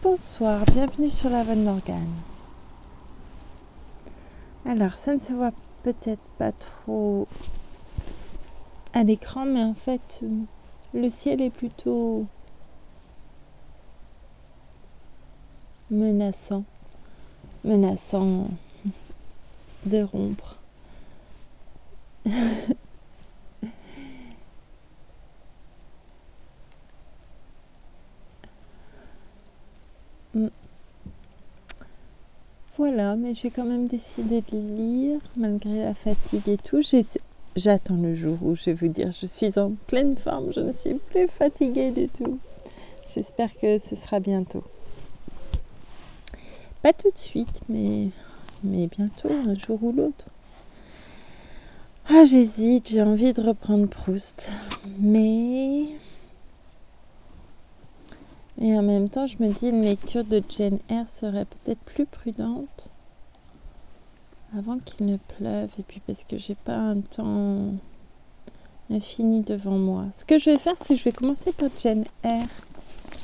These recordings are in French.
Bonsoir, bienvenue sur la Van Morgane. Alors, ça ne se voit peut-être pas trop à l'écran, mais en fait, le ciel est plutôt menaçant de rompre. Voilà, mais j'ai quand même décidé de lire, malgré la fatigue et tout. J'attends le jour où je vais vous dire je suis en pleine forme, je ne suis plus fatiguée du tout. J'espère que ce sera bientôt. Pas tout de suite, mais bientôt, un jour ou l'autre. Ah, j'hésite, j'ai envie de reprendre Proust, mais en même temps, je me dis une lecture de Jane Eyre serait peut-être plus prudente avant qu'il ne pleuve, et puis parce que j'ai pas un temps infini devant moi. Ce que je vais faire, c'est que je vais commencer par Jane Eyre.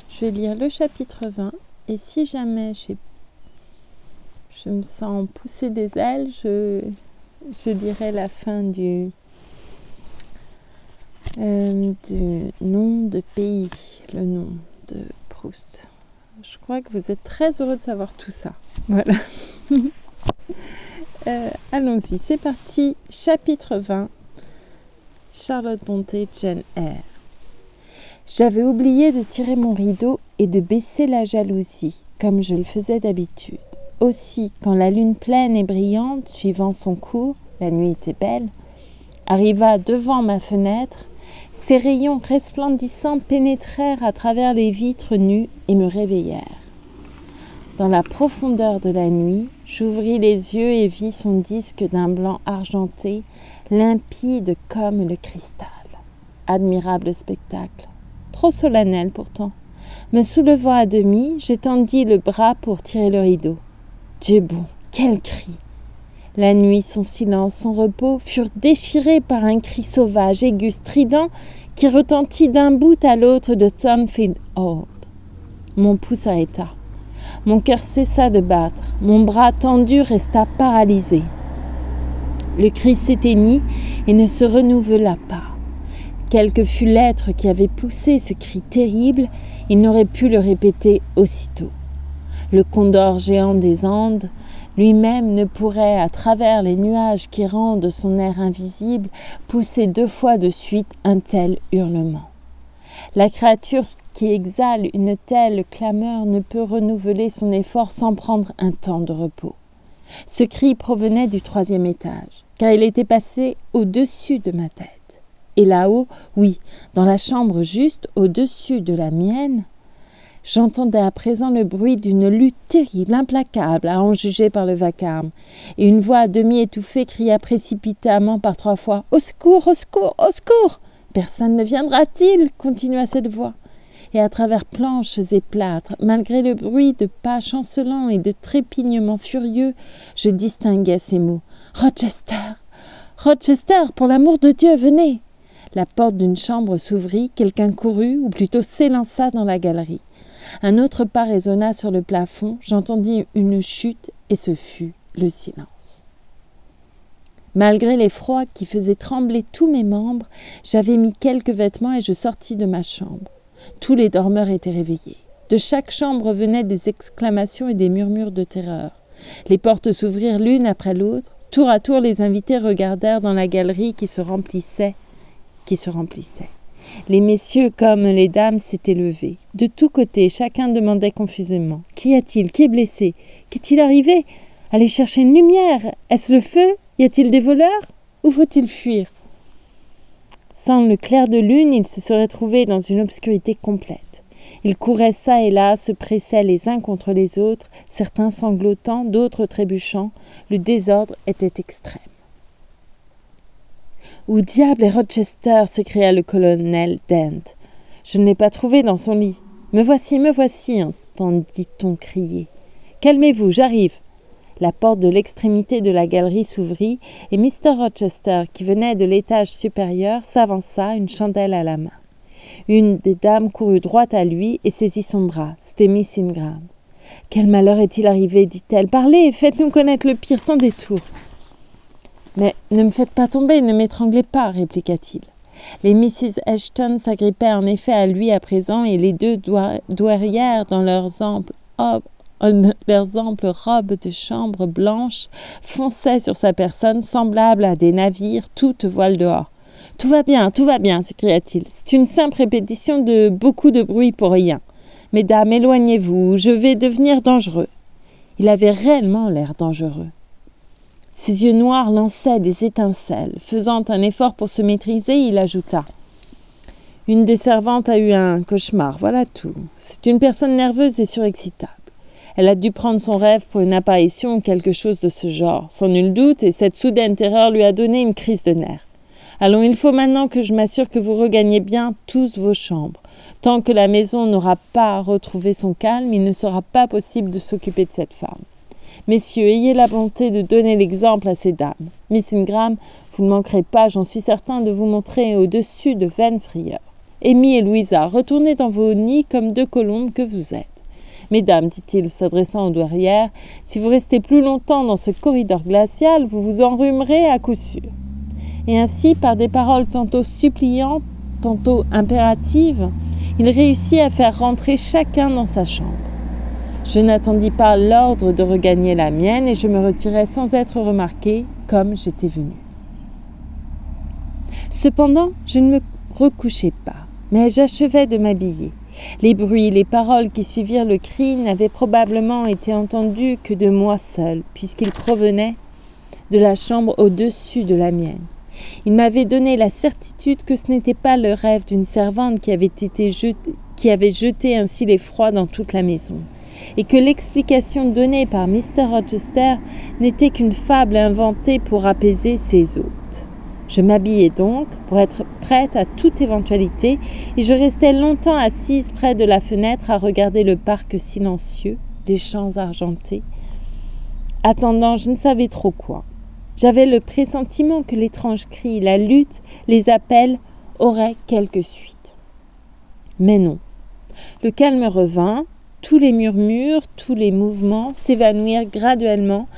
Je vais lire le chapitre 20, et si jamais je me sens pousser des ailes, je lirai la fin du nom de pays, le nom de Proust. Je crois que vous êtes très heureux de savoir tout ça. Voilà. Allons-y, c'est parti. Chapitre 20. Charlotte Brontë, Jane Eyre. J'avais oublié de tirer mon rideau et de baisser la jalousie, comme je le faisais d'habitude. Aussi, quand la lune pleine et brillante, suivant son cours, la nuit était belle, arriva devant ma fenêtre, ses rayons resplendissants pénétrèrent à travers les vitres nues et me réveillèrent. Dans la profondeur de la nuit, j'ouvris les yeux et vis son disque d'un blanc argenté, limpide comme le cristal. Admirable spectacle, trop solennel pourtant. Me soulevant à demi, j'étendis le bras pour tirer le rideau. Dieu bon, quel cri! La nuit, son silence, son repos furent déchirés par un cri sauvage, aigu, strident, qui retentit d'un bout à l'autre de Thornfield Hall. Mon pouls s'arrêta. Mon cœur cessa de battre. Mon bras tendu resta paralysé. Le cri s'éteignit et ne se renouvela pas. Quel que fût l'être qui avait poussé ce cri terrible, il n'aurait pu le répéter aussitôt. Le condor géant des Andes, lui-même ne pourrait, à travers les nuages qui rendent son air invisible, pousser 2 fois de suite un tel hurlement. La créature qui exhale une telle clameur ne peut renouveler son effort sans prendre un temps de repos. Ce cri provenait du 3e étage, car il était passé au-dessus de ma tête. Et là-haut, oui, dans la chambre juste au-dessus de la mienne, j'entendais à présent le bruit d'une lutte terrible, implacable, à en juger par le vacarme, et une voix à demi étouffée cria précipitamment par 3 fois « Au secours, au secours, au secours !» « Personne ne viendra-t-il » continua cette voix. Et à travers planches et plâtres, malgré le bruit de pas chancelants et de trépignements furieux, je distinguais ces mots « Rochester ! Rochester, pour l'amour de Dieu, venez !» La porte d'une chambre s'ouvrit, quelqu'un courut, ou plutôt s'élança dans la galerie. Un autre pas résonna sur le plafond, j'entendis une chute et ce fut le silence. Malgré l'effroi qui faisait trembler tous mes membres, j'avais mis quelques vêtements et je sortis de ma chambre. Tous les dormeurs étaient réveillés. De chaque chambre venaient des exclamations et des murmures de terreur. Les portes s'ouvrirent l'une après l'autre. Tour à tour, les invités regardèrent dans la galerie qui se remplissait. Les messieurs comme les dames s'étaient levés. De tous côtés, chacun demandait confusément « Qu'y a-t-il ? Qui est blessé ? Qu'est-il arrivé ? Allez chercher une lumière. Est-ce le feu ? Y a-t-il des voleurs ? Où faut-il fuir ?» Sans le clair de lune, ils se seraient trouvés dans une obscurité complète. Ils couraient çà et là, se pressaient les uns contre les autres, certains sanglotant, d'autres trébuchant. Le désordre était extrême. « Où diable est Rochester ?» s'écria le colonel Dent. « Je ne l'ai pas trouvé dans son lit. Me voici, entendit-on crier. « Calmez-vous, j'arrive. » La porte de l'extrémité de la galerie s'ouvrit et Mr. Rochester, qui venait de l'étage supérieur, s'avança, une chandelle à la main. Une des dames courut droit à lui et saisit son bras. C'était Miss Ingram. Quel malheur est-il arrivé, dit-elle. Parlez, faites-nous connaître le pire sans détour. Mais ne me faites pas tomber, ne m'étranglez pas, répliqua-t-il. Les Mrs. Ashton s'agrippaient en effet à lui à présent, et les deux douairières, dans leurs amples robes de chambre blanches, fonçaient sur sa personne, semblables à des navires, toutes voiles dehors. « Tout va bien, s'écria-t-il. « C'est une simple répétition de beaucoup de bruit pour rien. Mesdames, éloignez-vous, je vais devenir dangereux. » Il avait réellement l'air dangereux. Ses yeux noirs lançaient des étincelles. Faisant un effort pour se maîtriser, il ajouta « Une des servantes a eu un cauchemar, voilà tout. C'est une personne nerveuse et surexcitable. Elle a dû prendre son rêve pour une apparition ou quelque chose de ce genre, sans nul doute, et cette soudaine terreur lui a donné une crise de nerfs. Allons, il faut maintenant que je m'assure que vous regagnez bien tous vos chambres. Tant que la maison n'aura pas retrouvé son calme, il ne sera pas possible de s'occuper de cette femme. Messieurs, ayez la bonté de donner l'exemple à ces dames. Miss Ingram, vous ne manquerez pas, j'en suis certain, de vous montrer au-dessus de vaines frayeurs. Amy et Louisa, retournez dans vos nids comme deux colombes que vous êtes. Mesdames, dit-il, s'adressant aux douairières, si vous restez plus longtemps dans ce corridor glacial, vous vous enrhumerez à coup sûr. Et ainsi, par des paroles tantôt suppliantes, tantôt impératives, il réussit à faire rentrer chacun dans sa chambre. Je n'attendis pas l'ordre de regagner la mienne et je me retirai sans être remarqué, comme j'étais venu. Cependant, je ne me recouchai pas, mais j'achevais de m'habiller. Les bruits, les paroles qui suivirent le cri n'avaient probablement été entendus que de moi seul, puisqu'ils provenaient de la chambre au-dessus de la mienne. Il m'avait donné la certitude que ce n'était pas le rêve d'une servante qui avait jeté ainsi l'effroi dans toute la maison, et que l'explication donnée par Mr. Rochester n'était qu'une fable inventée pour apaiser ses hôtes. Je m'habillai donc pour être prête à toute éventualité et je restai longtemps assise près de la fenêtre à regarder le parc silencieux, les champs argentés, attendant je ne savais trop quoi. J'avais le pressentiment que l'étrange cri, la lutte, les appels auraient quelque suite. Mais non. Le calme revint, tous les murmures, tous les mouvements s'évanouirent graduellement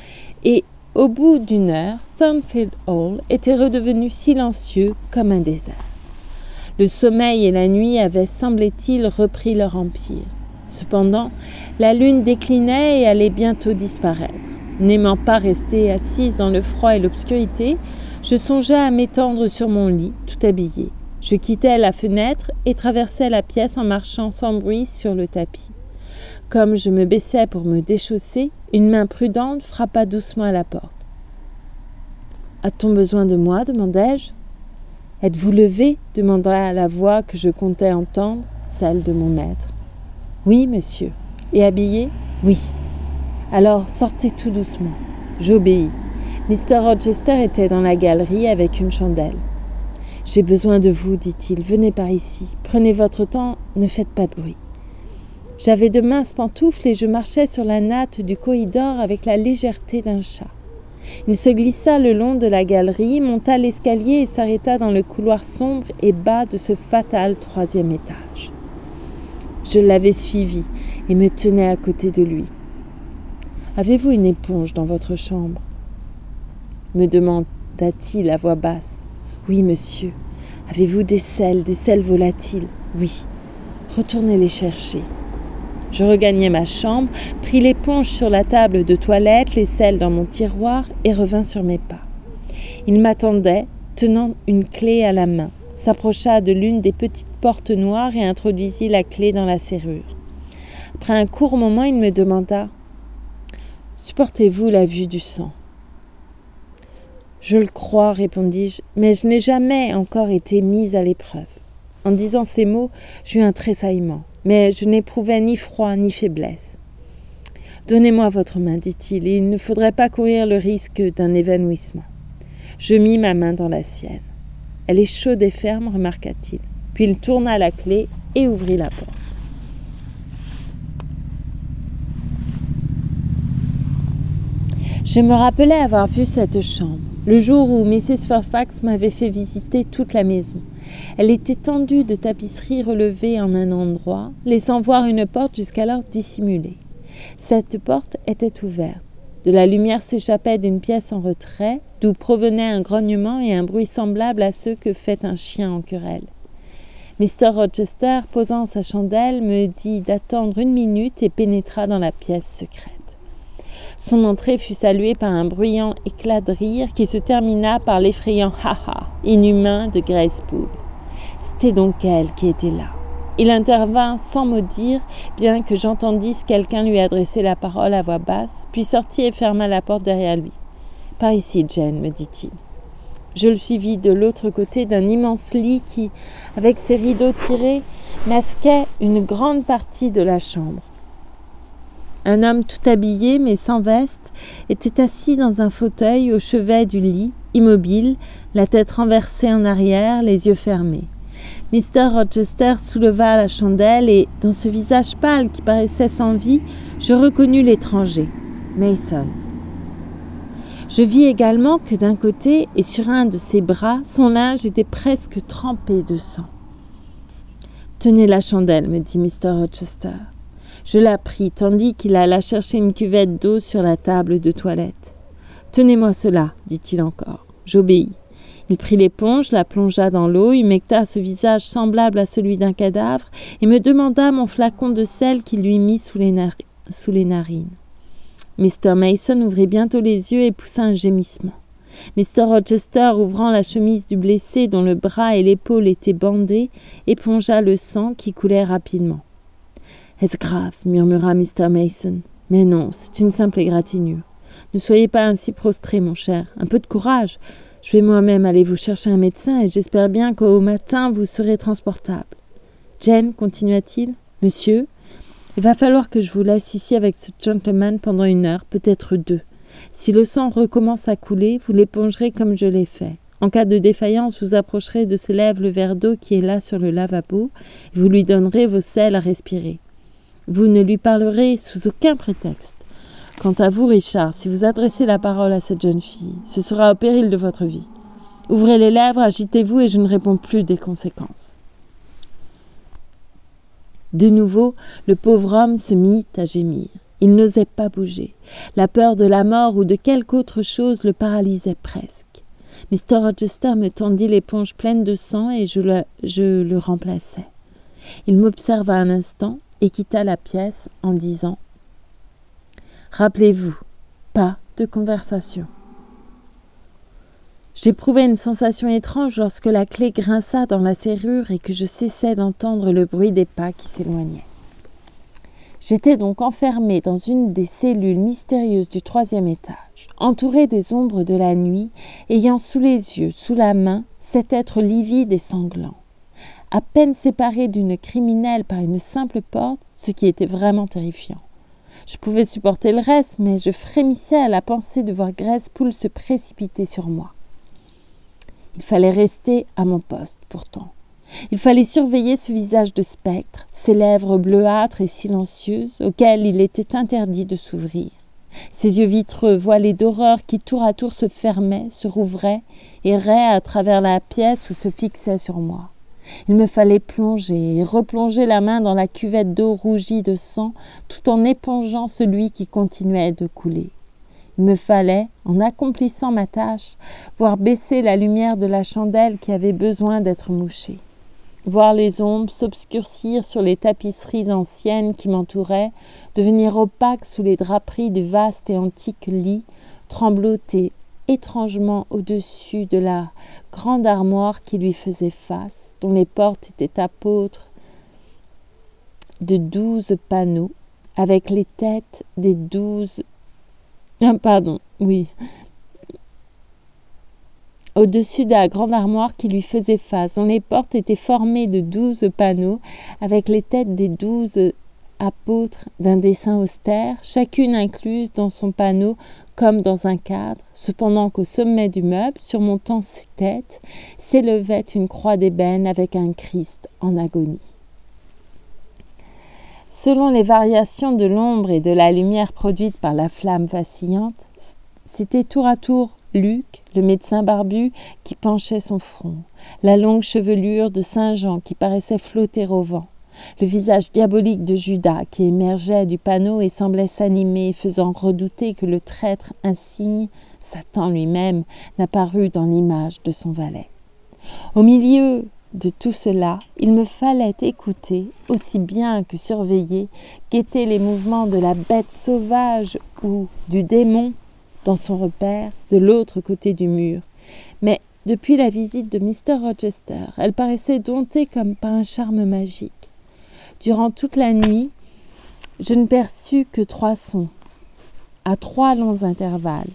et au bout d'une heure, Thornfield Hall était redevenu silencieux comme un désert. Le sommeil et la nuit avaient, semblait-il, repris leur empire. Cependant, la lune déclinait et allait bientôt disparaître. N'aimant pas rester assise dans le froid et l'obscurité, je songeais à m'étendre sur mon lit, tout habillée. Je quittais la fenêtre et traversais la pièce en marchant sans bruit sur le tapis. Comme je me baissais pour me déchausser, une main prudente frappa doucement à la porte. « A-t-on besoin de moi ?» demandai-je. « Êtes-vous levé ?» demanda la voix que je comptais entendre, celle de mon maître. « Oui, monsieur. »« Et habillé ?»« Oui. » « Alors, sortez tout doucement. » J'obéis. Mr. Rochester était dans la galerie avec une chandelle. « J'ai besoin de vous, dit-il. Venez par ici. Prenez votre temps, ne faites pas de bruit. » J'avais de minces pantoufles et je marchais sur la natte du corridor avec la légèreté d'un chat. Il se glissa le long de la galerie, monta l'escalier et s'arrêta dans le couloir sombre et bas de ce fatal 3e étage. Je l'avais suivi et me tenais à côté de lui. « Avez-vous une éponge dans votre chambre ?» me demanda-t-il à voix basse. « Oui, monsieur. »« Avez-vous des sels volatiles ?»« Oui. »« Retournez les chercher. » Je regagnai ma chambre, pris l'éponge sur la table de toilette, les sels dans mon tiroir et revins sur mes pas. Il m'attendait, tenant une clé à la main, s'approcha de l'une des petites portes noires et introduisit la clé dans la serrure. Après un court moment, il me demanda « Supportez-vous la vue du sang ?» « Je le crois, répondis-je, mais je n'ai jamais encore été mise à l'épreuve. » En disant ces mots, j'eus un tressaillement, mais je n'éprouvais ni froid ni faiblesse. « Donnez-moi votre main, dit-il, et il ne faudrait pas courir le risque d'un évanouissement. » Je mis ma main dans la sienne. « Elle est chaude et ferme, remarqua-t-il. » Puis il tourna la clé et ouvrit la porte. Je me rappelais avoir vu cette chambre, le jour où Mrs. Fairfax m'avait fait visiter toute la maison. Elle était tendue de tapisseries relevées en un endroit, laissant voir une porte jusqu'alors dissimulée. Cette porte était ouverte. De la lumière s'échappait d'une pièce en retrait, d'où provenait un grognement et un bruit semblable à ceux que fait un chien en querelle. Mr. Rochester, posant sa chandelle, me dit d'attendre 1 minute et pénétra dans la pièce secrète. Son entrée fut saluée par un bruyant éclat de rire qui se termina par l'effrayant « ha-ha » inhumain de Grace Poole. C'était donc elle qui était là. Il intervint sans mot dire, bien que j'entendisse quelqu'un lui adresser la parole à voix basse, puis sortit et ferma la porte derrière lui. « Par ici, Jane, me dit-il. » Je le suivis de l'autre côté d'un immense lit qui, avec ses rideaux tirés, masquait une grande partie de la chambre. Un homme tout habillé, mais sans veste, était assis dans un fauteuil au chevet du lit, immobile, la tête renversée en arrière, les yeux fermés. Mr. Rochester souleva la chandelle et, dans ce visage pâle qui paraissait sans vie, je reconnus l'étranger, Mason. Je vis également que d'un côté et sur un de ses bras, son linge était presque trempé de sang. « Tenez la chandelle, me dit Mr. Rochester. Je la pris, tandis qu'il alla chercher une cuvette d'eau sur la table de toilette. « Tenez-moi cela, dit-il encore. J'obéis. Il prit l'éponge, la plongea dans l'eau, humecta ce visage semblable à celui d'un cadavre et me demanda mon flacon de sel qu'il lui mit sous les narines. Mr. Mason ouvrit bientôt les yeux et poussa un gémissement. Mr. Rochester, ouvrant la chemise du blessé dont le bras et l'épaule étaient bandés, épongea le sang qui coulait rapidement. « Est-ce grave » murmura Mr. Mason. « Mais non, c'est une simple égratignure. Ne soyez pas ainsi prostré, mon cher. Un peu de courage. Je vais moi-même aller vous chercher un médecin et j'espère bien qu'au matin vous serez transportable. »« Jane, continua-t-il, monsieur, il va falloir que je vous laisse ici avec ce gentleman pendant 1 heure, peut-être 2. Si le sang recommence à couler, vous l'épongerez comme je l'ai fait. En cas de défaillance, vous approcherez de ses lèvres le verre d'eau qui est là sur le lavabo et vous lui donnerez vos sels à respirer. Vous ne lui parlerez sous aucun prétexte. Quant à vous, Richard, si vous adressez la parole à cette jeune fille, ce sera au péril de votre vie. Ouvrez les lèvres, agitez-vous et je ne réponds plus des conséquences. » De nouveau, le pauvre homme se mit à gémir. Il n'osait pas bouger. La peur de la mort ou de quelque autre chose le paralysait presque. Mr. Rochester me tendit l'éponge pleine de sang et je le remplaçai. Il m'observa un instant et quitta la pièce en disant « Rappelez-vous, pas de conversation. » J'éprouvais une sensation étrange lorsque la clé grinça dans la serrure et que je cessai d'entendre le bruit des pas qui s'éloignaient. J'étais donc enfermée dans une des cellules mystérieuses du 3e étage, entourée des ombres de la nuit, ayant sous les yeux, sous la main, cet être livide et sanglant. À peine séparée d'une criminelle par une simple porte, ce qui était vraiment terrifiant. Je pouvais supporter le reste, mais je frémissais à la pensée de voir Grace Poole se précipiter sur moi. Il fallait rester à mon poste, pourtant. Il fallait surveiller ce visage de spectre, ces lèvres bleuâtres et silencieuses, auxquelles il était interdit de s'ouvrir. Ses yeux vitreux, voilés d'horreur qui tour à tour se fermaient, se rouvraient, erraient à travers la pièce ou se fixaient sur moi. Il me fallait plonger et replonger la main dans la cuvette d'eau rougie de sang, tout en épongeant celui qui continuait de couler. Il me fallait, en accomplissant ma tâche, voir baisser la lumière de la chandelle qui avait besoin d'être mouchée. Voir les ombres s'obscurcir sur les tapisseries anciennes qui m'entouraient, devenir opaques sous les draperies du vaste et antique lit, trembloter étrangement au-dessus de la grande armoire qui lui faisait face, dont les portes étaient apôtres de 12 panneaux, avec les têtes des 12... Au-dessus de la grande armoire qui lui faisait face, dont les portes étaient formées de 12 panneaux, avec les têtes des 12 apôtres d'un dessin austère, chacune incluse dans son panneau comme dans un cadre, cependant qu'au sommet du meuble, surmontant ces têtes, s'élevait une croix d'ébène avec un Christ en agonie. Selon les variations de l'ombre et de la lumière produite par la flamme vacillante, c'était tour à tour Luc, le médecin barbu, qui penchait son front, la longue chevelure de Saint Jean qui paraissait flotter au vent, Le visage diabolique de Judas qui émergeait du panneau et semblait s'animer, faisant redouter que le traître insigne, Satan lui-même, n'apparût dans l'image de son valet. Au milieu de tout cela, il me fallait écouter, aussi bien que surveiller, guetter les mouvements de la bête sauvage ou du démon dans son repère de l'autre côté du mur. Mais depuis la visite de Mr. Rochester, elle paraissait domptée comme par un charme magique. Durant toute la nuit, je ne perçus que 3 sons, à 3 longs intervalles.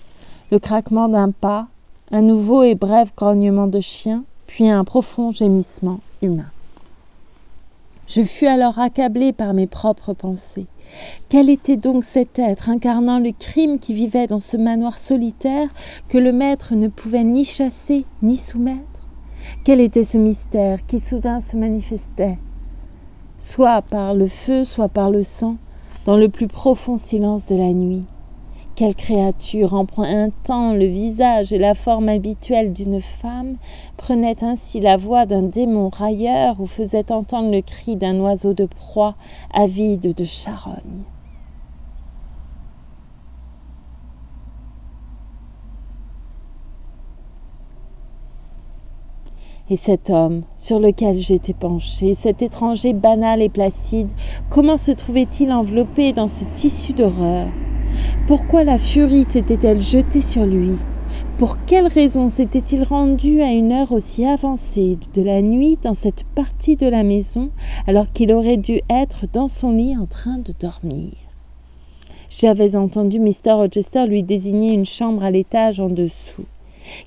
Le craquement d'un pas, un nouveau et bref grognement de chien, puis un profond gémissement humain. Je fus alors accablée par mes propres pensées. Quel était donc cet être incarnant le crime qui vivait dans ce manoir solitaire que le maître ne pouvait ni chasser ni soumettre? Quel était ce mystère qui soudain se manifestait, soit par le feu, soit par le sang, dans le plus profond silence de la nuit? Quelle créature, empruntant le visage et la forme habituelle d'une femme, prenait ainsi la voix d'un démon railleur ou faisait entendre le cri d'un oiseau de proie avide de charogne? Et cet homme sur lequel j'étais penchée, cet étranger banal et placide, comment se trouvait-il enveloppé dans ce tissu d'horreur? Pourquoi la furie s'était-elle jetée sur lui? Pour quelle raison s'était-il rendu à une heure aussi avancée de la nuit dans cette partie de la maison, alors qu'il aurait dû être dans son lit en train de dormir? J'avais entendu Mr. Rochester lui désigner une chambre à l'étage en dessous.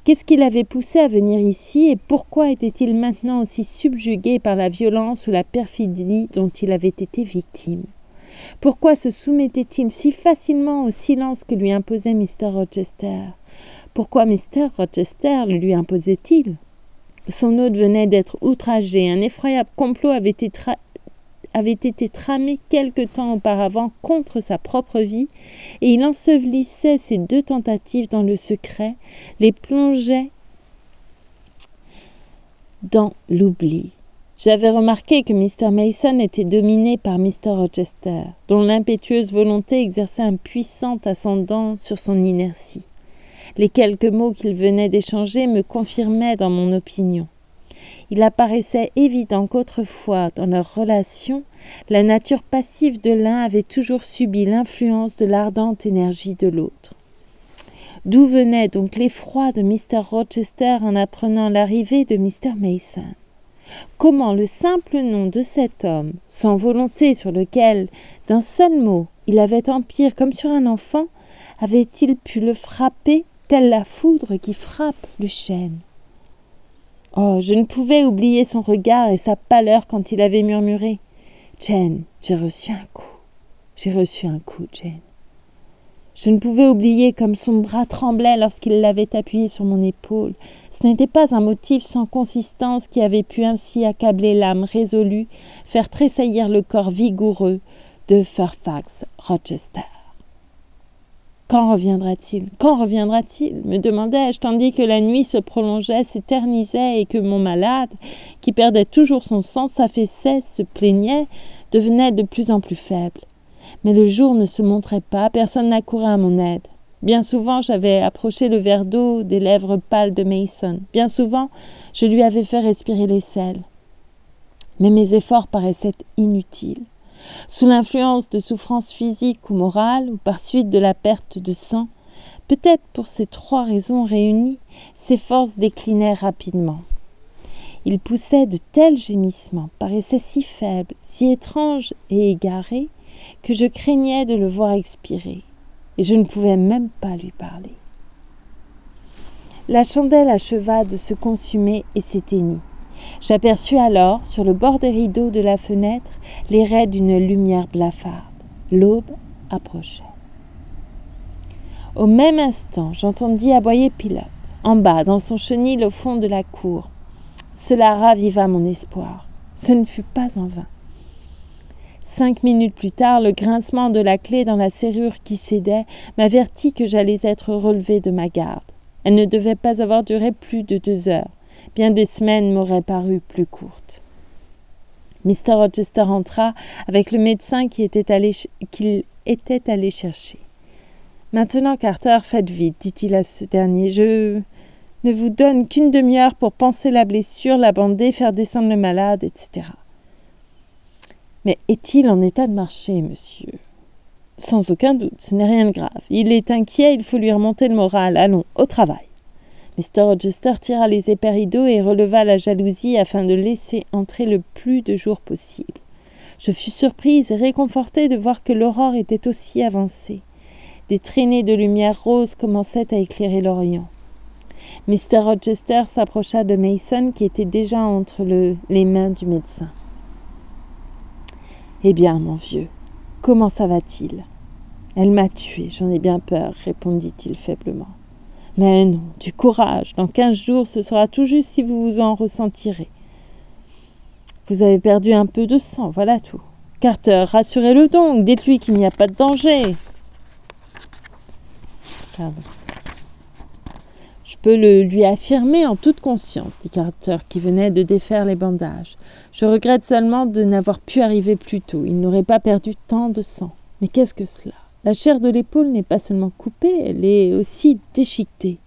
Qu'est-ce qui l'avait poussé à venir ici et pourquoi était-il maintenant aussi subjugué par la violence ou la perfidie dont il avait été victime? Pourquoi se soumettait-il si facilement au silence que lui imposait Mr. Rochester? Pourquoi Mr. Rochester le lui imposait-il? Son hôte venait d'être outragé. Un effroyable complot avait été tramé quelque temps auparavant contre sa propre vie, et il ensevelissait ces 2 tentatives dans le secret, les plongeait dans l'oubli. J'avais remarqué que Mr. Mason était dominé par Mr. Rochester, dont l'impétueuse volonté exerçait un puissant ascendant sur son inertie. Les quelques mots qu'il venait d'échanger me confirmaient dans mon opinion. Il apparaissait évident qu'autrefois, dans leur relation, la nature passive de l'un avait toujours subi l'influence de l'ardente énergie de l'autre. D'où venait donc l'effroi de Mr. Rochester en apprenant l'arrivée de Mr. Mason? Comment le simple nom de cet homme, sans volonté, sur lequel, d'un seul mot, il avait empire comme sur un enfant, avait-il pu le frapper, telle la foudre qui frappe le chêne? Oh, je ne pouvais oublier son regard et sa pâleur quand il avait murmuré « Jane, j'ai reçu un coup. J'ai reçu un coup, Jane. » Je ne pouvais oublier comme son bras tremblait lorsqu'il l'avait appuyé sur mon épaule. Ce n'était pas un motif sans consistance qui avait pu ainsi accabler l'âme résolue, faire tressaillir le corps vigoureux de Fairfax Rochester. Quand reviendra-t-il? Quand reviendra-t-il? Me demandais-je, tandis que la nuit se prolongeait, s'éternisait et que mon malade, qui perdait toujours son sang, s'affaissait, se plaignait, devenait de plus en plus faible. Mais le jour ne se montrait pas, personne n'accourait à mon aide. Bien souvent, j'avais approché le verre d'eau des lèvres pâles de Mason. Bien souvent, je lui avais fait respirer les sels. Mais mes efforts paraissaient inutiles. Sous l'influence de souffrances physiques ou morales, ou par suite de la perte de sang, peut-être pour ces 3 raisons réunies, ses forces déclinaient rapidement. Il poussait de tels gémissements, paraissait si faible, si étrange et égaré, que je craignais de le voir expirer, et je ne pouvais même pas lui parler. La chandelle acheva de se consumer et s'éteignit. J'aperçus alors, sur le bord des rideaux de la fenêtre, les raies d'une lumière blafarde. L'aube approchait. Au même instant, j'entendis aboyer Pilote, en bas, dans son chenil au fond de la cour. Cela raviva mon espoir. Ce ne fut pas en vain. 5 minutes plus tard, le grincement de la clé dans la serrure qui cédait m'avertit que j'allais être relevée de ma garde. Elle ne devait pas avoir duré plus de 2 heures. Bien des semaines m'auraient paru plus courtes. Mr. Rochester entra avec le médecin qu'il était allé chercher. « Maintenant, Carter, faites vite, dit-il à ce dernier. Je ne vous donne qu'une demi-heure pour panser la blessure, la bander, faire descendre le malade, etc. » « Mais est-il en état de marcher, monsieur ?»« Sans aucun doute, ce n'est rien de grave. Il est inquiet, il faut lui remonter le moral. Allons, au travail. » Mr. Rochester tira les épais rideaux et releva la jalousie afin de laisser entrer le plus de jour possible. Je fus surprise et réconfortée de voir que l'aurore était aussi avancée. Des traînées de lumière rose commençaient à éclairer l'Orient. Mr. Rochester s'approcha de Mason qui était déjà entre les mains du médecin. « Eh bien, mon vieux, comment ça va-t-il ?»« Elle m'a tué, j'en ai bien peur, répondit-il faiblement. Mais non, du courage, dans 15 jours, ce sera tout juste si vous vous en ressentirez. Vous avez perdu un peu de sang, voilà tout. Carter, rassurez-le donc, dites-lui qu'il n'y a pas de danger. » Pardon. « Je peux le lui affirmer en toute conscience, dit Carter, qui venait de défaire les bandages. Je regrette seulement de n'avoir pu arriver plus tôt. Il n'aurait pas perdu tant de sang. Mais qu'est-ce que cela ? La chair de l'épaule n'est pas seulement coupée, elle est aussi déchiquetée.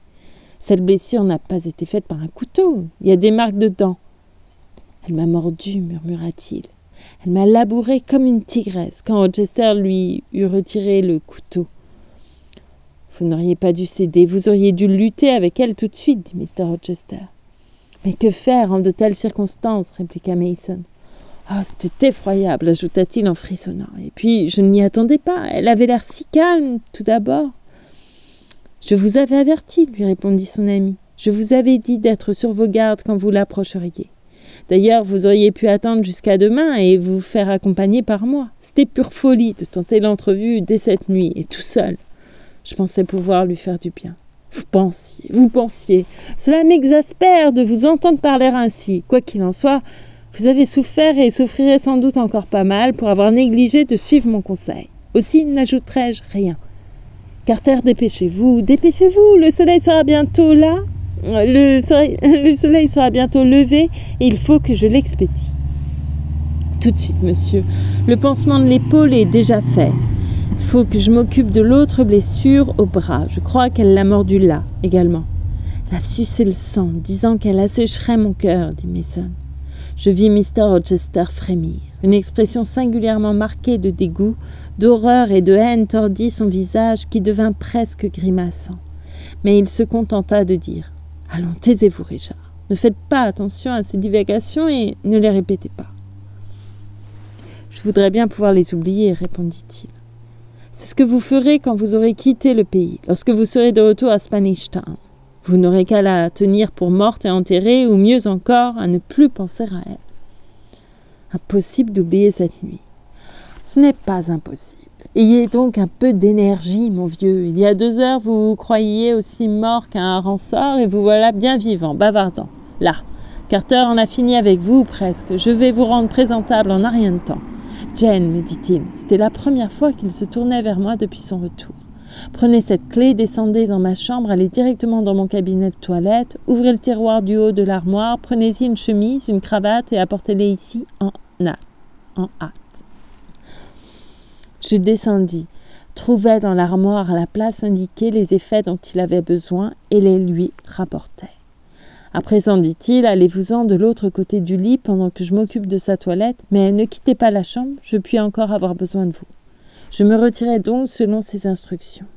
Cette blessure n'a pas été faite par un couteau. Il y a des marques de dents. Elle m'a mordu, murmura-t-il. Elle m'a labouré comme une tigresse quand Rochester lui eut retiré le couteau. Vous n'auriez pas dû céder, vous auriez dû lutter avec elle tout de suite, dit Mr. Rochester. Mais que faire en de telles circonstances, répliqua Mason. Ah, c'était effroyable, ajouta-t-il en frissonnant. Et puis, je ne m'y attendais pas, elle avait l'air si calme, tout d'abord. Je vous avais averti, lui répondit son ami. Je vous avais dit d'être sur vos gardes quand vous l'approcheriez. D'ailleurs, vous auriez pu attendre jusqu'à demain et vous faire accompagner par moi. C'était pure folie de tenter l'entrevue dès cette nuit, et tout seul. Je pensais pouvoir lui faire du bien. Vous pensiez. Cela m'exaspère de vous entendre parler ainsi. Quoi qu'il en soit, vous avez souffert et souffrirez sans doute encore pas mal pour avoir négligé de suivre mon conseil. Aussi n'ajouterai-je rien. Carter, dépêchez-vous, le soleil sera bientôt là. Le soleil sera bientôt levé et il faut que je l'expédie. Tout de suite, monsieur. Le pansement de l'épaule est déjà fait. Il faut que je m'occupe de l'autre blessure au bras. Je crois qu'elle l'a mordu là, également. Elle a sucé le sang, disant qu'elle assécherait mon cœur, dit Mason. Je vis Mr. Rochester frémir. Une expression singulièrement marquée de dégoût, d'horreur et de haine tordit son visage qui devint presque grimaçant. Mais il se contenta de dire « Allons, taisez-vous, Richard. Ne faites pas attention à ces divagations et ne les répétez pas. »« Je voudrais bien pouvoir les oublier, répondit-il. C'est ce que vous ferez quand vous aurez quitté le pays, lorsque vous serez de retour à Spanish Town. Vous n'aurez qu'à la tenir pour morte et enterrée, ou mieux encore, à ne plus penser à elle. Impossible d'oublier cette nuit. Ce n'est pas impossible. Ayez donc un peu d'énergie, mon vieux. Il y a 2 heures, vous croyiez aussi mort qu'un rensort, et vous voilà bien vivant, bavardant. Là, Carter en a fini avec vous, presque. Je vais vous rendre présentable en un rien de temps. Jane, me dit-il, c'était la première fois qu'il se tournait vers moi depuis son retour. Prenez cette clé, descendez dans ma chambre, allez directement dans mon cabinet de toilette, ouvrez le tiroir du haut de l'armoire, prenez-y une chemise, une cravate et apportez-les ici en hâte. Je descendis, trouvai dans l'armoire à la place indiquée les effets dont il avait besoin et les lui rapportai. À présent, dit-il, allez-vous-en de l'autre côté du lit pendant que je m'occupe de sa toilette, mais ne quittez pas la chambre, je puis encore avoir besoin de vous. Je me retirai donc selon ses instructions.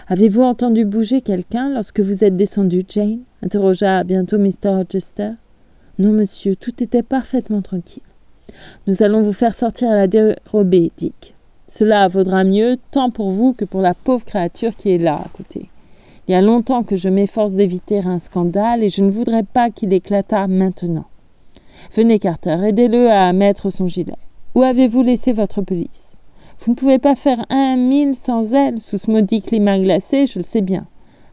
Avez-vous entendu bouger quelqu'un lorsque vous êtes descendu, Jane ? Interrogea bientôt Mr. Rochester. Non, monsieur, tout était parfaitement tranquille. Nous allons vous faire sortir à la dérobée, Dick. Cela vaudra mieux tant pour vous que pour la pauvre créature qui est là à côté. Il y a longtemps que je m'efforce d'éviter un scandale et je ne voudrais pas qu'il éclatât maintenant. Venez, Carter, aidez-le à mettre son gilet. Où avez-vous laissé votre pelisse ? Vous ne pouvez pas faire 1 mille sans elle, sous ce maudit climat glacé, je le sais bien.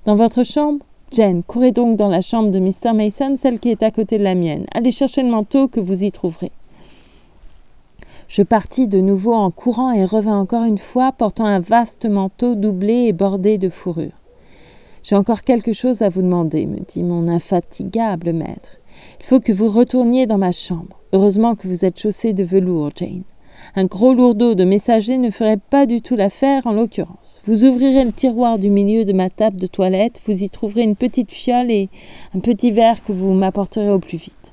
Dans votre chambre ? Jane, courez donc dans la chambre de Mr. Mason, celle qui est à côté de la mienne. Allez chercher le manteau que vous y trouverez. Je partis de nouveau en courant et revins encore une fois, portant un vaste manteau doublé et bordé de fourrure. « J'ai encore quelque chose à vous demander, me dit mon infatigable maître. Il faut que vous retourniez dans ma chambre. Heureusement que vous êtes chaussée de velours, Jane. Un gros lourdeau de messager ne ferait pas du tout l'affaire en l'occurrence. Vous ouvrirez le tiroir du milieu de ma table de toilette, vous y trouverez une petite fiole et un petit verre que vous m'apporterez au plus vite.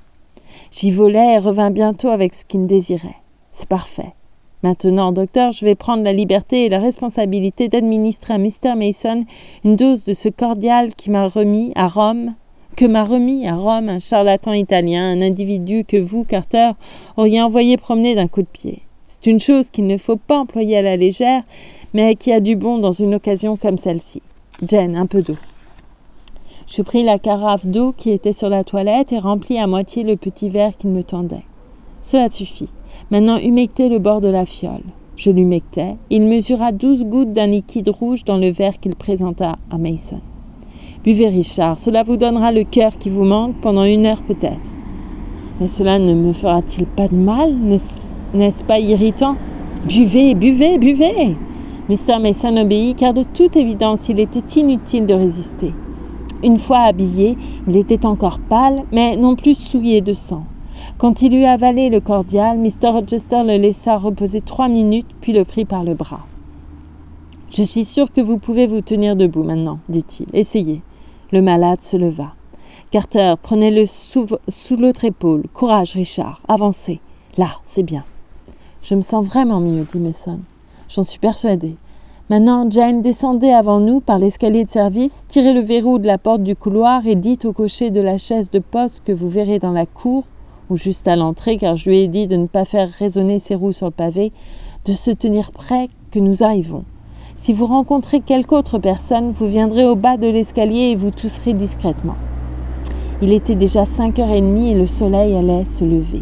J'y volai et revins bientôt avec ce qu'il désirait. C'est parfait. Maintenant, docteur, je vais prendre la liberté et la responsabilité d'administrer à Mr. Mason une dose de ce cordial que m'a remis à Rome un charlatan italien, un individu que vous, Carter, auriez envoyé promener d'un coup de pied. C'est une chose qu'il ne faut pas employer à la légère, mais qui a du bon dans une occasion comme celle-ci. Jane, un peu d'eau. Je pris la carafe d'eau qui était sur la toilette et remplis à moitié le petit verre qu'il me tendait. Cela suffit. Maintenant, humectez le bord de la fiole. Je l'humectai. Il mesura 12 gouttes d'un liquide rouge dans le verre qu'il présenta à Mason. Buvez, Richard, cela vous donnera le cœur qui vous manque pendant 1 heure peut-être. Mais cela ne me fera-t-il pas de mal, n'est-ce pas irritant? Buvez, buvez, buvez! Mr. Mason obéit car de toute évidence il était inutile de résister. Une fois habillé, il était encore pâle, mais non plus souillé de sang. Quand il eut avalé le cordial, Mr. Rochester le laissa reposer 3 minutes, puis le prit par le bras. « Je suis sûr que vous pouvez vous tenir debout maintenant, dit-il. Essayez. » Le malade se leva. « Carter, prenez-le sous l'autre épaule. Courage, Richard. Avancez. Là, c'est bien. »« Je me sens vraiment mieux, dit Mason. J'en suis persuadé. Maintenant, Jane, descendez avant nous par l'escalier de service, tirez le verrou de la porte du couloir et dites au cocher de la chaise de poste que vous verrez dans la cour, ou juste à l'entrée, car je lui ai dit de ne pas faire résonner ses roues sur le pavé, de se tenir prêt que nous arrivons. Si vous rencontrez quelque autre personne, vous viendrez au bas de l'escalier et vous tousserez discrètement. Il était déjà 5h30 et le soleil allait se lever.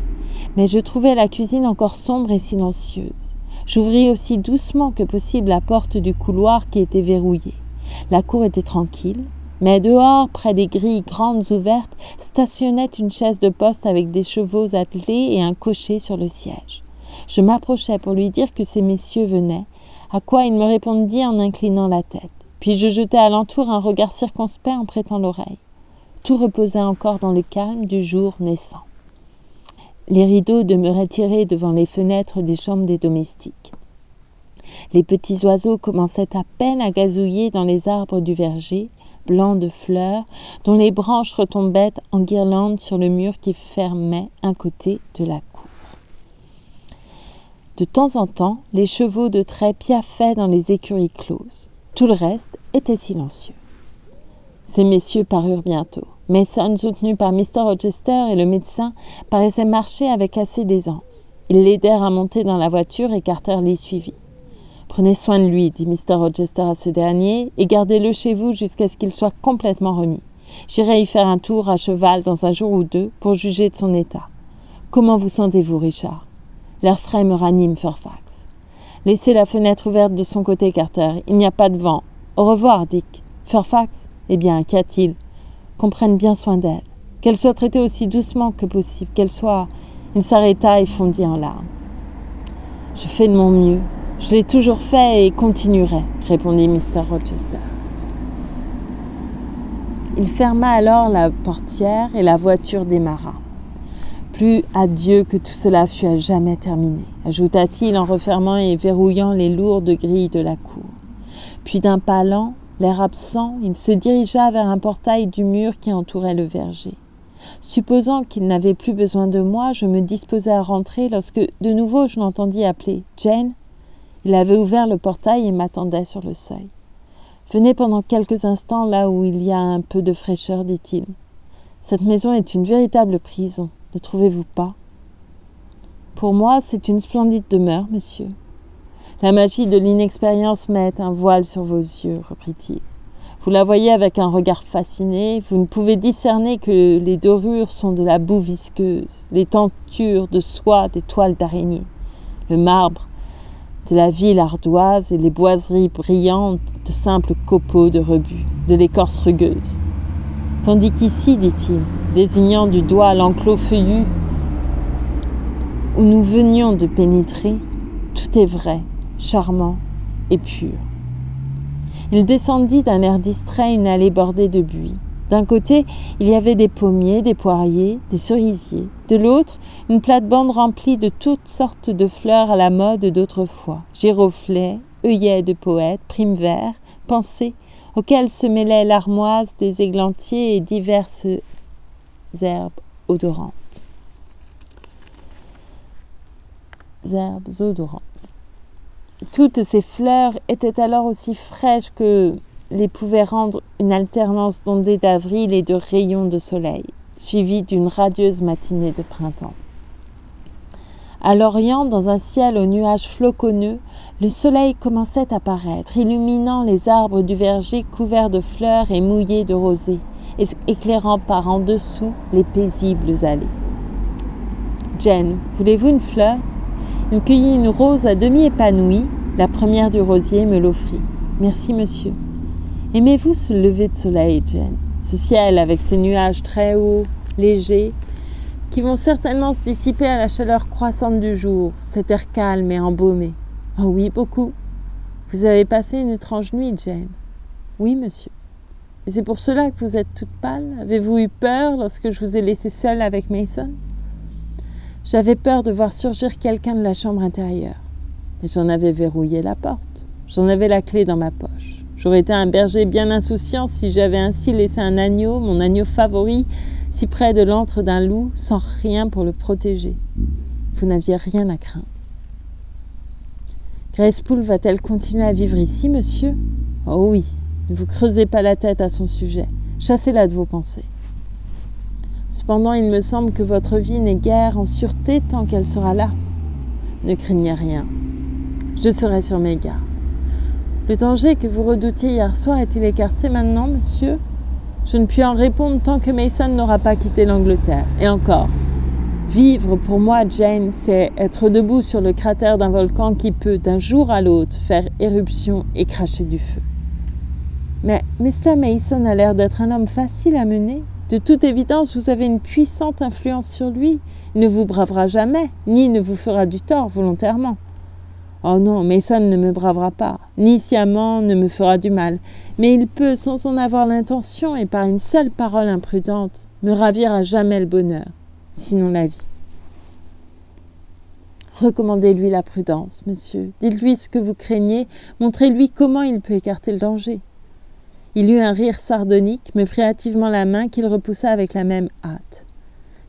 Mais je trouvais la cuisine encore sombre et silencieuse. J'ouvris aussi doucement que possible la porte du couloir qui était verrouillée. La cour était tranquille, mais dehors, près des grilles grandes ouvertes, stationnait une chaise de poste avec des chevaux attelés et un cocher sur le siège. Je m'approchai pour lui dire que ces messieurs venaient, à quoi il me répondit en inclinant la tête. Puis je jetai alentour un regard circonspect en prêtant l'oreille. Tout reposait encore dans le calme du jour naissant. Les rideaux demeuraient tirés devant les fenêtres des chambres des domestiques. Les petits oiseaux commençaient à peine à gazouiller dans les arbres du verger, blancs de fleurs, dont les branches retombaient en guirlandes sur le mur qui fermait un côté de la cour. De temps en temps, les chevaux de trait piaffaient dans les écuries closes. Tout le reste était silencieux. Ces messieurs parurent bientôt. Mason, soutenu par Mr. Rochester et le médecin, paraissait marcher avec assez d'aisance. Ils l'aidèrent à monter dans la voiture et Carter l'y suivit. « Prenez soin de lui, dit Mr. Rochester à ce dernier, et gardez-le chez vous jusqu'à ce qu'il soit complètement remis. J'irai y faire un tour à cheval dans un jour ou 2 pour juger de son état. Comment vous sentez-vous, Richard ? L'air frais me ranime, Fairfax. Laissez la fenêtre ouverte de son côté, Carter. Il n'y a pas de vent. Au revoir, Dick. Fairfax ? Eh bien, qu'y a-t-il ? Qu'on prenne bien soin d'elle. Qu'elle soit traitée aussi doucement que possible. Qu'elle soit... Il s'arrêta et fondit en larmes. Je fais de mon mieux. Je l'ai toujours fait et continuerai, répondit Mr. Rochester. Il ferma alors la portière et la voiture démarra. Plus à Dieu que tout cela fût à jamais terminé, ajouta-t-il en refermant et verrouillant les lourdes grilles de la cour. Puis d'un pas lent, l'air absent, il se dirigea vers un portail du mur qui entourait le verger. Supposant qu'il n'avait plus besoin de moi, je me disposais à rentrer lorsque, de nouveau, je l'entendis appeler « Jane ». Il avait ouvert le portail et m'attendait sur le seuil. « Venez pendant quelques instants là où il y a un peu de fraîcheur, dit-il. Cette maison est une véritable prison. Ne trouvez-vous pas ? Pour moi, c'est une splendide demeure, monsieur. La magie de l'inexpérience met un voile sur vos yeux, reprit-il. Vous la voyez avec un regard fasciné, vous ne pouvez discerner que les dorures sont de la boue visqueuse, les tentures de soie des toiles d'araignée, le marbre de la ville ardoise et les boiseries brillantes de simples copeaux de rebut, de l'écorce rugueuse. Tandis qu'ici, dit-il, désignant du doigt l'enclos feuillu où nous venions de pénétrer, tout est vrai, charmant et pur. Il descendit d'un air distrait une allée bordée de buis. D'un côté, il y avait des pommiers, des poiriers, des cerisiers. De l'autre, une plate-bande remplie de toutes sortes de fleurs à la mode d'autrefois. Giroflées, œillets de poètes, primes-verts, pensées, auxquelles se mêlaient l'armoise des églantiers et diverses herbes odorantes. Toutes ces fleurs étaient alors aussi fraîches que les pouvait rendre une alternance d'ondées d'avril et de rayons de soleil, suivie d'une radieuse matinée de printemps. À l'Orient, dans un ciel aux nuages floconneux, le soleil commençait à paraître, illuminant les arbres du verger couverts de fleurs et mouillés de rosée, et éclairant par en dessous les paisibles allées. « Jane, voulez-vous une fleur ?» Il cueillit une rose à demi épanouie, la première du rosier me l'offrit. « Merci, monsieur. » Aimez-vous ce lever de soleil, Jane? Ce ciel avec ses nuages très hauts, légers, qui vont certainement se dissiper à la chaleur croissante du jour, cet air calme et embaumé. Oh oui, beaucoup. Vous avez passé une étrange nuit, Jane. Oui, monsieur. Et c'est pour cela que vous êtes toute pâle? Avez-vous eu peur lorsque je vous ai laissé seule avec Mason? J'avais peur de voir surgir quelqu'un de la chambre intérieure. Mais j'en avais verrouillé la porte. J'en avais la clé dans ma poche. J'aurais été un berger bien insouciant si j'avais ainsi laissé un agneau, mon agneau favori, si près de l'antre d'un loup, sans rien pour le protéger. Vous n'aviez rien à craindre. Grace Poole va-t-elle continuer à vivre ici, monsieur? Oh oui, ne vous creusez pas la tête à son sujet. Chassez-la de vos pensées. Cependant, il me semble que votre vie n'est guère en sûreté tant qu'elle sera là. Ne craignez rien. Je serai sur mes gardes. Le danger que vous redoutiez hier soir est-il écarté maintenant, monsieur? Je ne puis en répondre tant que Mason n'aura pas quitté l'Angleterre. Et encore, vivre pour moi, Jane, c'est être debout sur le cratère d'un volcan qui peut, d'un jour à l'autre, faire éruption et cracher du feu. Mais Mr. Mason a l'air d'être un homme facile à mener. De toute évidence, vous avez une puissante influence sur lui. Il ne vous bravera jamais, ni ne vous fera du tort volontairement. Oh non, Mason ne me bravera pas, ni sciemment ne me fera du mal, mais il peut, sans en avoir l'intention et par une seule parole imprudente, me ravir à jamais le bonheur, sinon la vie. Recommandez-lui la prudence, monsieur. Dites-lui ce que vous craignez, montrez-lui comment il peut écarter le danger. Il eut un rire sardonique, me prit hâtivement la main qu'il repoussa avec la même hâte.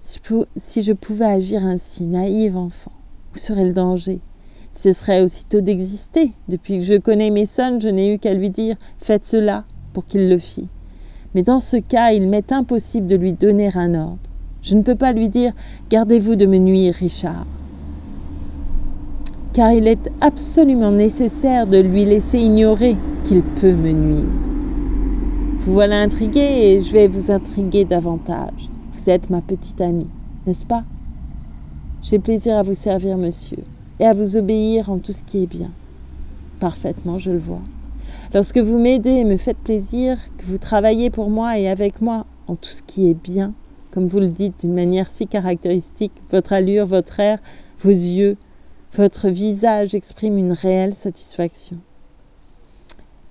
Si je pouvais agir ainsi, naïve enfant, où serait le danger? Il cesserait aussitôt d'exister. Depuis que je connais Mason, je n'ai eu qu'à lui dire « faites cela » pour qu'il le fît. Mais dans ce cas, il m'est impossible de lui donner un ordre. Je ne peux pas lui dire « gardez-vous de me nuire, Richard ». Car il est absolument nécessaire de lui laisser ignorer qu'il peut me nuire. Vous voilà intrigué et je vais vous intriguer davantage. Vous êtes ma petite amie, n'est-ce pas? J'ai plaisir à vous servir, monsieur, et à vous obéir en tout ce qui est bien. Parfaitement, je le vois. Lorsque vous m'aidez et me faites plaisir, que vous travaillez pour moi et avec moi en tout ce qui est bien, comme vous le dites d'une manière si caractéristique, votre allure, votre air, vos yeux, votre visage expriment une réelle satisfaction.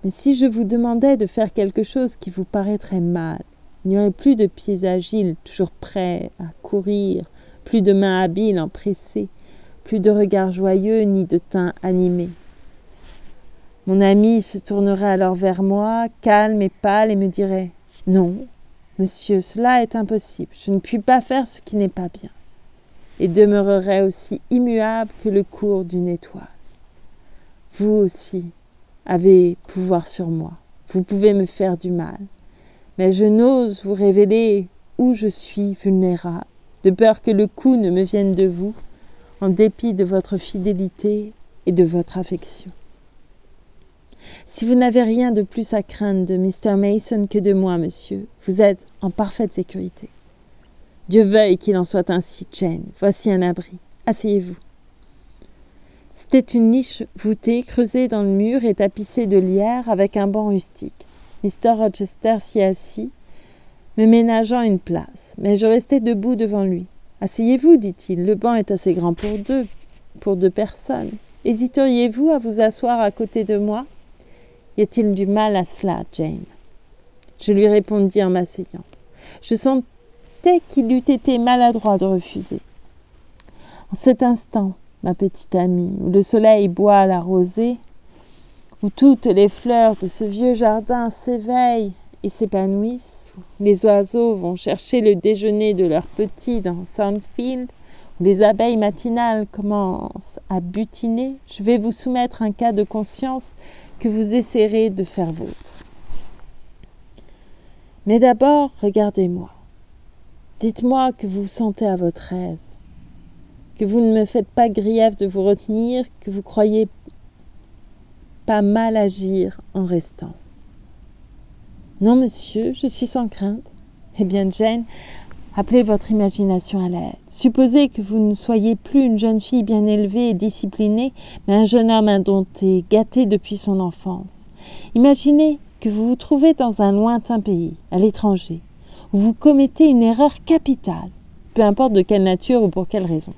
Mais si je vous demandais de faire quelque chose qui vous paraîtrait mal, il n'y aurait plus de pieds agiles, toujours prêts à courir, plus de mains habiles, empressées, plus de regards joyeux, ni de teint animé. Mon ami se tournerait alors vers moi, calme et pâle, et me dirait « Non, monsieur, cela est impossible, je ne puis pas faire ce qui n'est pas bien. » et demeurerait aussi immuable que le cours d'une étoile. Vous aussi avez pouvoir sur moi, vous pouvez me faire du mal, mais je n'ose vous révéler où je suis vulnérable, de peur que le coup ne me vienne de vous, en dépit de votre fidélité et de votre affection. Si vous n'avez rien de plus à craindre de Mr. Mason que de moi, monsieur, vous êtes en parfaite sécurité. Dieu veuille qu'il en soit ainsi, Jane. Voici un abri. Asseyez-vous. C'était une niche voûtée, creusée dans le mur et tapissée de lierre avec un banc rustique. Mr. Rochester s'y assit, me ménageant une place, mais je restai debout devant lui. « Asseyez-vous, dit-il, le banc est assez grand pour deux personnes. Hésiteriez-vous à vous asseoir à côté de moi? Y a-t-il du mal à cela, Jane? Je lui répondis en m'asseyant. Je sentais qu'il eût été maladroit de refuser. En cet instant, ma petite amie, où le soleil boit la rosée, où toutes les fleurs de ce vieux jardin s'éveillent et s'épanouissent, où les oiseaux vont chercher le déjeuner de leurs petits dans Thornfield, où les abeilles matinales commencent à butiner, je vais vous soumettre un cas de conscience que vous essaierez de faire vôtre. Mais d'abord, regardez-moi. Dites-moi que vous vous sentez à votre aise, que vous ne me faites pas grief de vous retenir, que vous croyez pas mal agir en restant. Non, monsieur, je suis sans crainte. Eh bien, Jane, appelez votre imagination à l'aide. Supposez que vous ne soyez plus une jeune fille bien élevée et disciplinée, mais un jeune homme indompté, gâté depuis son enfance. Imaginez que vous vous trouvez dans un lointain pays, à l'étranger, où vous commettez une erreur capitale, peu importe de quelle nature ou pour quelle raison.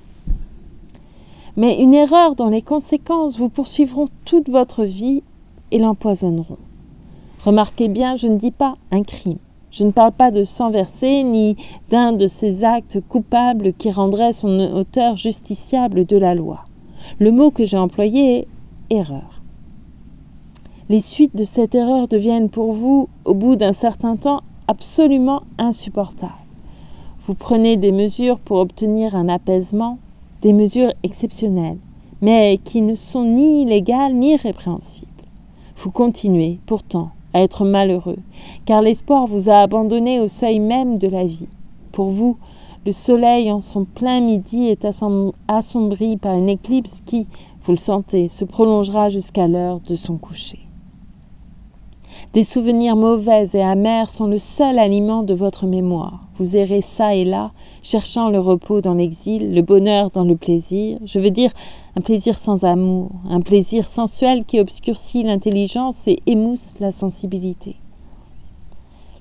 Mais une erreur dont les conséquences vous poursuivront toute votre vie et l'empoisonneront. Remarquez bien, je ne dis pas un crime. Je ne parle pas de sang versé, ni d'un de ces actes coupables qui rendraient son auteur justiciable de la loi. Le mot que j'ai employé est « erreur ». Les suites de cette erreur deviennent pour vous, au bout d'un certain temps, absolument insupportables. Vous prenez des mesures pour obtenir un apaisement, des mesures exceptionnelles, mais qui ne sont ni illégales ni répréhensibles. Vous continuez, pourtant, à être malheureux, car l'espoir vous a abandonné au seuil même de la vie. Pour vous, le soleil en son plein midi est assombri par une éclipse qui, vous le sentez, se prolongera jusqu'à l'heure de son coucher. Des souvenirs mauvais et amers sont le seul aliment de votre mémoire. Vous errez çà et là, cherchant le repos dans l'exil, le bonheur dans le plaisir. Je veux dire un plaisir sans amour, un plaisir sensuel qui obscurcit l'intelligence et émousse la sensibilité.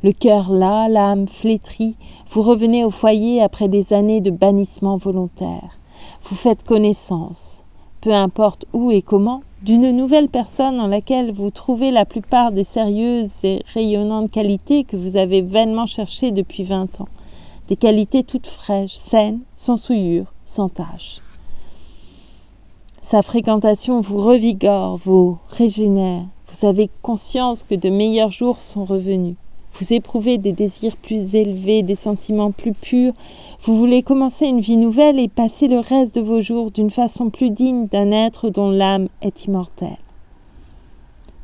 Le cœur las, l'âme flétrie, vous revenez au foyer après des années de bannissement volontaire. Vous faites connaissance, peu importe où et comment, d'une nouvelle personne en laquelle vous trouvez la plupart des sérieuses et rayonnantes qualités que vous avez vainement cherchées depuis 20 ans. Des qualités toutes fraîches, saines, sans souillure, sans tache. Sa fréquentation vous revigore, vous régénère. Vous avez conscience que de meilleurs jours sont revenus. Vous éprouvez des désirs plus élevés, des sentiments plus purs. Vous voulez commencer une vie nouvelle et passer le reste de vos jours d'une façon plus digne d'un être dont l'âme est immortelle.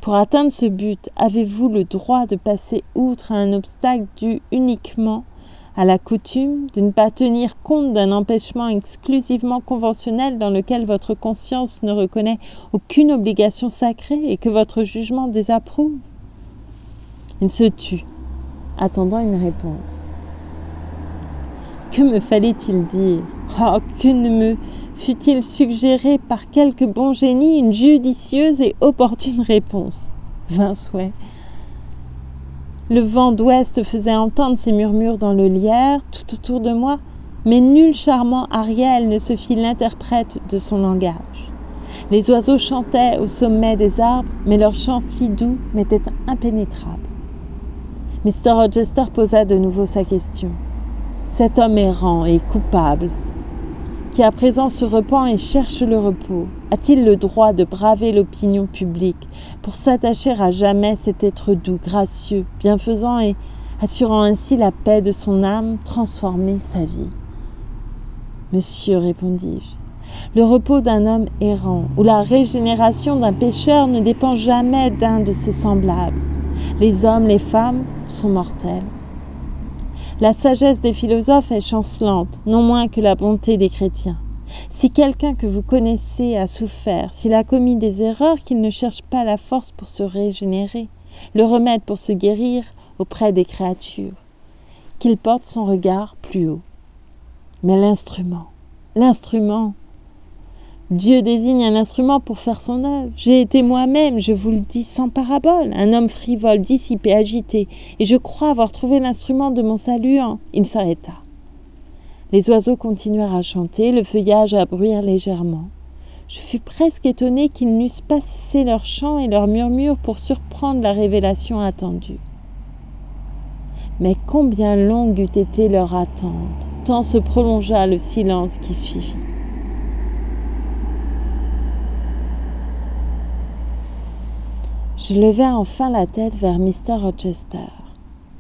Pour atteindre ce but, avez-vous le droit de passer outre un obstacle dû uniquement à la coutume, de ne pas tenir compte d'un empêchement exclusivement conventionnel dans lequel votre conscience ne reconnaît aucune obligation sacrée et que votre jugement désapprouve? Il se tut, attendant une réponse. Que me fallait-il dire? Oh, que ne me fut-il suggéré par quelque bon génie une judicieuse et opportune réponse? Vain souhait. Le vent d'ouest faisait entendre ses murmures dans le lierre, tout autour de moi, mais nul charmant Ariel ne se fit l'interprète de son langage. Les oiseaux chantaient au sommet des arbres, mais leur chant si doux m'était impénétrable. Mr. Rochester posa de nouveau sa question. Cet homme errant et coupable, qui à présent se repent et cherche le repos, a-t-il le droit de braver l'opinion publique pour s'attacher à jamais cet être doux, gracieux, bienfaisant et assurant ainsi la paix de son âme, transformer sa vie? Monsieur, répondis-je, le repos d'un homme errant ou la régénération d'un pécheur ne dépend jamais d'un de ses semblables. Les hommes, les femmes sont mortels. La sagesse des philosophes est chancelante, non moins que la bonté des chrétiens. Si quelqu'un que vous connaissez a souffert, s'il a commis des erreurs, qu'il ne cherche pas la force pour se régénérer, le remède pour se guérir auprès des créatures, qu'il porte son regard plus haut. Mais l'instrument, Dieu désigne un instrument pour faire son œuvre. J'ai été moi-même, je vous le dis sans parabole, un homme frivole, dissipé, agité, et je crois avoir trouvé l'instrument de mon salut. Il s'arrêta. Les oiseaux continuèrent à chanter, le feuillage à bruire légèrement. Je fus presque étonnée qu'ils n'eussent pas cessé leur chant et leur murmure pour surprendre la révélation attendue. Mais combien longue eût été leur attente, tant se prolongea le silence qui suivit. Je levai enfin la tête vers Mr. Rochester,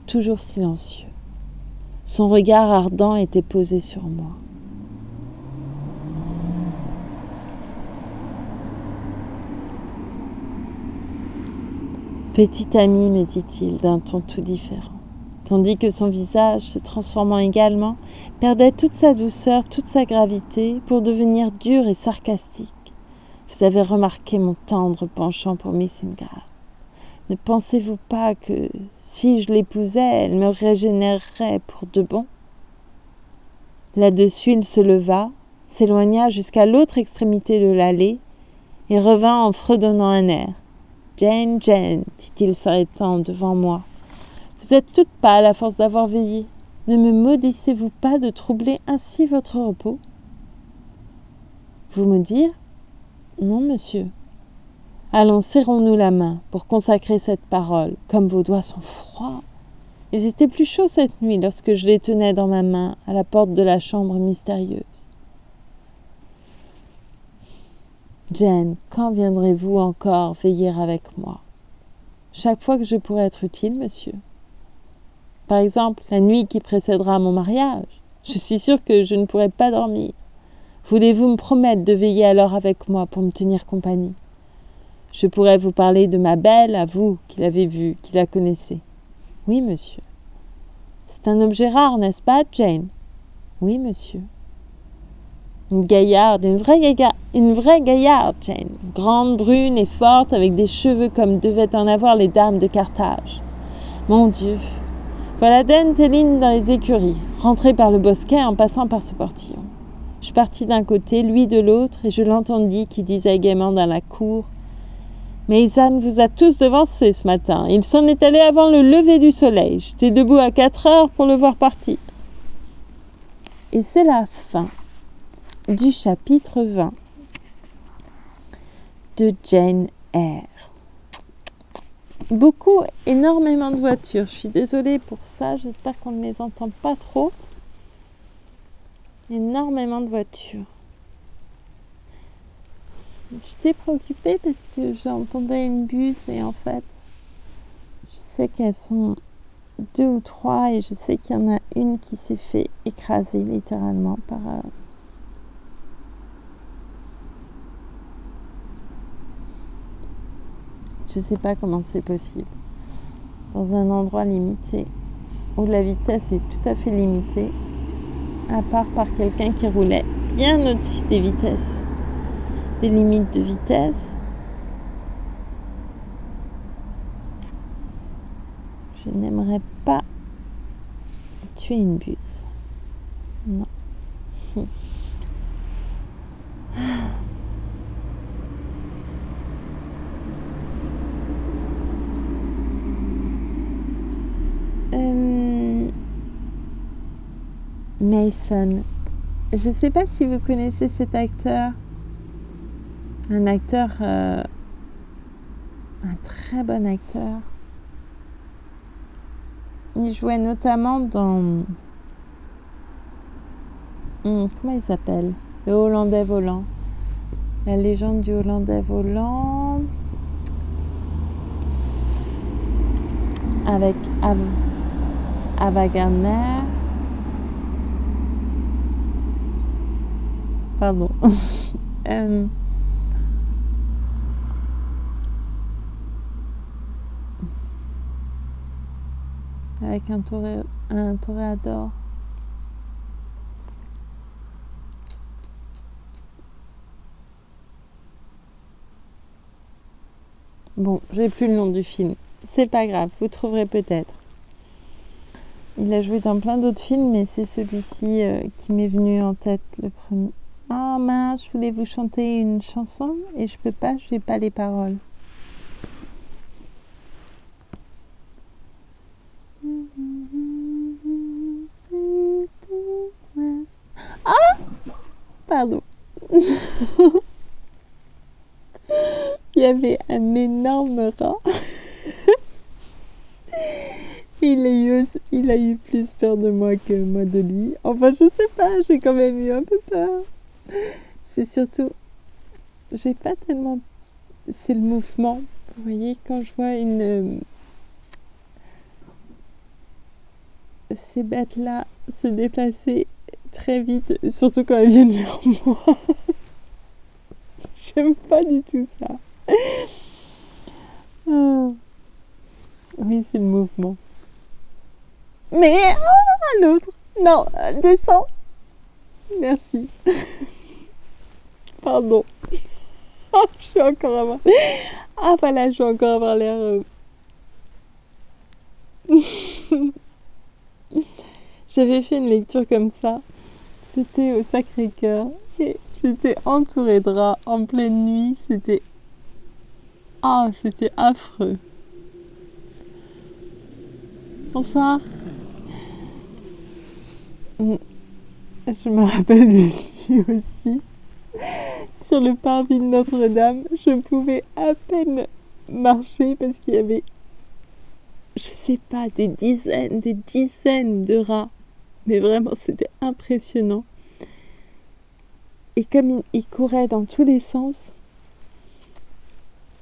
toujours silencieux. Son regard ardent était posé sur moi. « Petit ami, me dit-il d'un ton tout différent, tandis que son visage, se transformant également, perdait toute sa douceur, toute sa gravité, pour devenir dur et sarcastique. Vous avez remarqué mon tendre penchant pour Miss Ingram. Ne pensez-vous pas que, si je l'épousais, elle me régénérerait pour de bon ?» Là-dessus, il se leva, s'éloigna jusqu'à l'autre extrémité de l'allée et revint en fredonnant un air. « Jane, Jane, dit-il s'arrêtant devant moi, vous êtes toute pâle à force d'avoir veillé. Ne me maudissez-vous pas de troubler ainsi votre repos ?» « Vous maudire ? Non, monsieur. » « Allons, serrons-nous la main pour consacrer cette parole, comme vos doigts sont froids. Ils étaient plus chauds cette nuit lorsque je les tenais dans ma main à la porte de la chambre mystérieuse. Jane, quand viendrez-vous encore veiller avec moi ? Chaque fois que je pourrai être utile, monsieur. Par exemple, la nuit qui précédera mon mariage. Je suis sûre que je ne pourrai pas dormir. Voulez-vous me promettre de veiller alors avec moi pour me tenir compagnie ? Je pourrais vous parler de ma belle, à vous, qui l'avez vue, qui la connaissez. Oui, monsieur. C'est un objet rare, n'est-ce pas, Jane ? Oui, monsieur. Une gaillarde, une vraie gaillarde, Jane. Grande, brune et forte, avec des cheveux comme devaient en avoir les dames de Carthage. Mon Dieu. Voilà Dame Téline dans les écuries, rentrée par le bosquet en passant par ce portillon. Je partis d'un côté, lui de l'autre, et je l'entendis qui disait gaiement dans la cour: mais Isan vous a tous devancés ce matin. Il s'en est allé avant le lever du soleil. J'étais debout à 4 heures pour le voir partir. » Et c'est la fin du chapitre 20 de Jane Eyre. Énormément de voitures. Je suis désolée pour ça. J'espère qu'on ne les entend pas trop. Énormément de voitures. J'étais préoccupée parce que j'entendais une bus et en fait, je sais qu'elles sont 2 ou 3 et je sais qu'il y en a une qui s'est fait écraser littéralement par... Je sais pas comment c'est possible. Dans un endroit limité, où la vitesse est tout à fait limitée, à part par quelqu'un qui roulait bien au-dessus des vitesses. Des limites de vitesse. Je n'aimerais pas tuer une buse. Non. Mason. Je ne sais pas si vous connaissez cet acteur. Un acteur, un très bon acteur. Il jouait notamment dans... comment il s'appelle ? Le Hollandais volant. La légende du Hollandais volant. Avec Ava Gardner. Pardon. Avec un toréador. Bon, j'ai plus le nom du film. C'est pas grave, vous trouverez peut-être. Il a joué dans plein d'autres films, mais c'est celui-ci qui m'est venu en tête le premier. Oh mince, je voulais vous chanter une chanson et je peux pas, j'ai pas les paroles. Ah, pardon. Il y avait un énorme rat. il a eu plus peur de moi que moi de lui. Enfin, je sais pas, j'ai quand même eu un peu peur. C'est surtout, j'ai pas tellement, c'est le mouvement. Vous voyez, quand je vois ces bêtes-là se déplacer très vite, surtout quand elles viennent vers moi, j'aime pas du tout ça. Oui, c'est le mouvement. Mais un autre. Non, descends. Merci. Pardon. Je vais encore avoir... Ah voilà, je vais encore avoir l'air... J'avais fait une lecture comme ça. C'était au Sacré-Cœur. Et j'étais entourée de rats en pleine nuit. C'était... Ah, c'était affreux. Bonsoir. Je me rappelle des nuits aussi. Sur le parvis de Notre-Dame, je pouvais à peine marcher parce qu'il y avait, je sais pas, des dizaines de rats. Mais vraiment, c'était impressionnant. Et comme ils couraient dans tous les sens,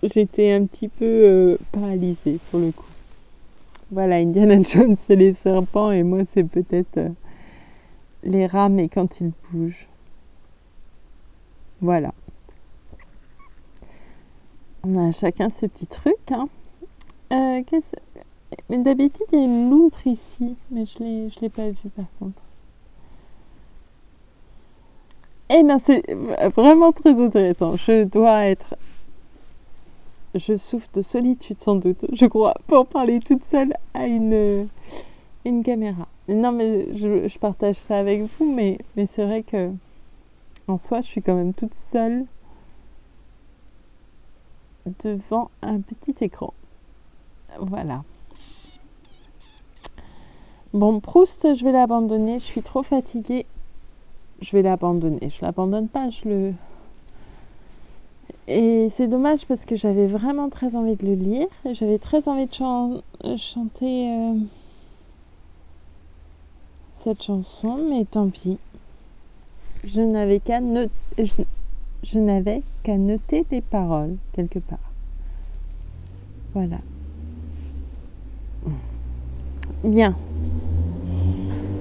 j'étais un petit peu paralysée pour le coup. Voilà, Indiana Jones, c'est les serpents et moi, c'est peut-être les rats, mais quand ils bougent. Voilà. On a chacun ses petits trucs. Hein. Mais d'habitude, il y a une loutre ici, mais je l'ai pas vue par contre. Eh bien, c'est vraiment très intéressant. Je souffre de solitude sans doute, je crois, pour parler toute seule à une caméra. Non, mais je partage ça avec vous, mais c'est vrai que en soi, je suis quand même toute seule devant un petit écran. Voilà. Bon, Proust, je vais l'abandonner. Je suis trop fatiguée. Je vais l'abandonner. Je l'abandonne pas, Et c'est dommage parce que j'avais vraiment très envie de le lire. J'avais très envie de chanter cette chanson, mais tant pis. Je n'avais qu'à noter les paroles quelque part. Voilà. Bien.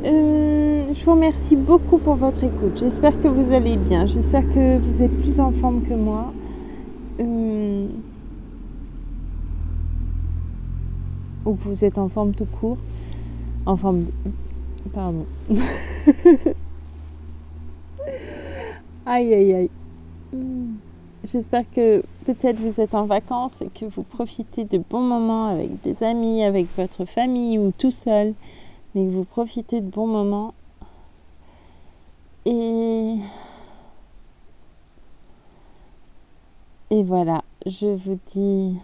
Je vous remercie beaucoup pour votre écoute. J'espère que vous allez bien. J'espère que vous êtes plus en forme que moi. Ou que vous êtes en forme tout court. En forme de... Pardon. Aïe, aïe, aïe. J'espère que peut-être vous êtes en vacances et que vous profitez de bons moments avec des amis, avec votre famille ou tout seul. Mais que vous profitez de bons moments. Et voilà, je vous dis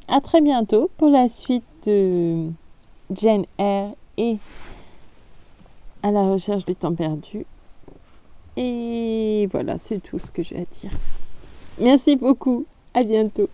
à très bientôt pour la suite de Jane Eyre et à la recherche du temps perdu. Et voilà, c'est tout ce que j'ai à dire. Merci beaucoup, à bientôt.